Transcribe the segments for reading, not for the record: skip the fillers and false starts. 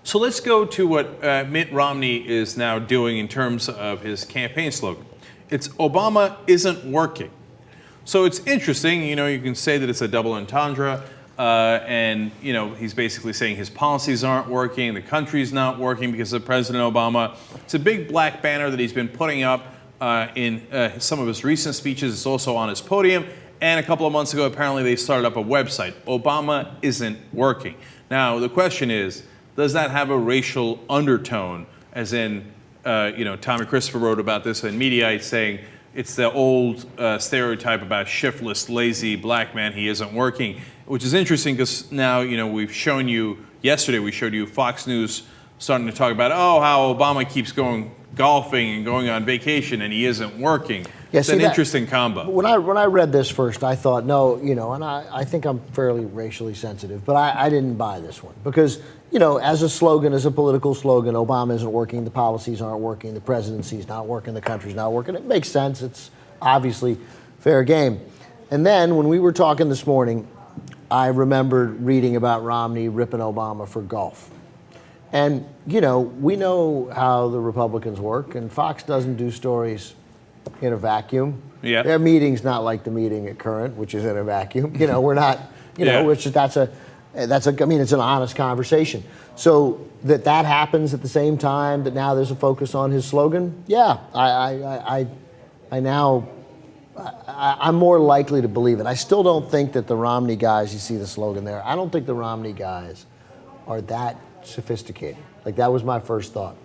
So let's go to what Mitt Romney is now doing in terms of his campaign slogan. It's Obama isn't working. So it's interesting, you can say that it's a double entendre, and, he's basically saying his policies aren't working, the country's not working because of President Obama. It's a big black banner that he's been putting up in some of his recent speeches. It's also on his podium. And a couple of months ago, apparently they started up a website. Obama isn't working. Now, the question is, does that have a racial undertone? As in, Tommy Christopher wrote about this in Mediaite, saying it's the old stereotype about shiftless, lazy black man, he isn't working, which is interesting because now, we've shown you, yesterday we showed you Fox News starting to talk about, how Obama keeps going golfing and going on vacation and he isn't working. Yeah, it's an interesting combo. When I read this first, I thought, no, and I think I'm fairly racially sensitive, but I didn't buy this one because, as a slogan, as a political slogan, Obama isn't working, the policies aren't working, the presidency's not working, the country's not working. It makes sense. It's obviously fair game. And then when we were talking this morning, I remembered reading about Romney ripping Obama for golf. And, we know how the Republicans work, and Fox doesn't do stories in a vacuum. Yeah. Their meeting's not like the meeting at Current, which is in a vacuum. We're not, it's an honest conversation. So that happens at the same time that now there's a focus on his slogan. Yeah, I'm more likely to believe it. I still don't think that the Romney guys, you see the slogan there, I don't think the Romney guys are that sophisticated. Like, that was my first thought.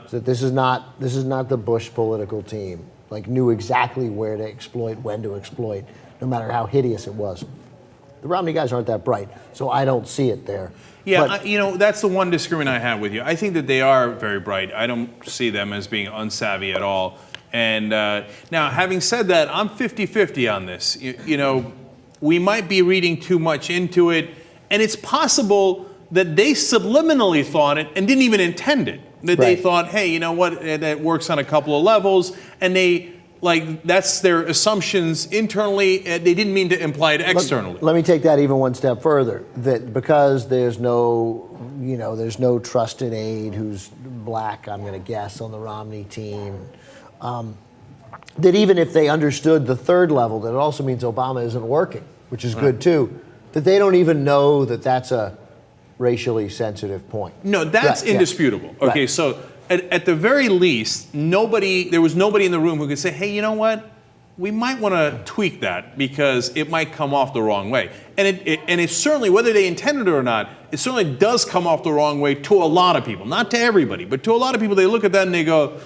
So this is not the Bush political team, knew exactly where to exploit, when to exploit, no matter how hideous it was. The Romney guys aren't that bright, so I don't see it there. Yeah, that's the one disagreement I have with you. I think that they are very bright. I don't see them as being unsavvy at all. And now, having said that, I'm 50-50 on this. We might be reading too much into it, and it's possible that they subliminally thought it and didn't even intend it. That They thought, hey, you know what, that works on a couple of levels, and that's their assumptions internally, they didn't mean to imply it externally. Let me take that even one step further, that because there's no trusted aide who's black, I'm going to guess, on the Romney team, that even if they understood the third level, that it also means Obama isn't working, which is good too, that they don't even know that that's a racially sensitive point. No, that's indisputable. Yeah. Okay, so at the very least, there was nobody in the room who could say, hey, you know what? We might want to tweak that because it might come off the wrong way. And it certainly, whether they intended it or not, it certainly does come off the wrong way to a lot of people. Not to everybody, but to a lot of people, they look at that and they go,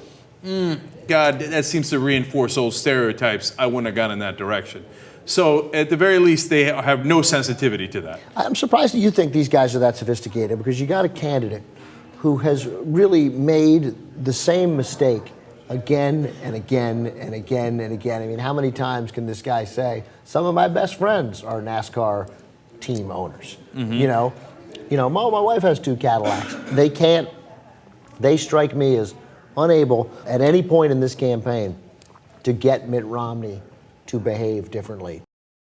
God, that seems to reinforce old stereotypes. I wouldn't have gone in that direction. So at the very least, they have no sensitivity to that. I'm surprised that you think these guys are that sophisticated, because you got a candidate who has really made the same mistake again and again and again and again. I mean, how many times can this guy say, some of my best friends are NASCAR team owners? My wife has 2 Cadillacs. They strike me as unable at any point in this campaign to get Mitt Romney to behave differently.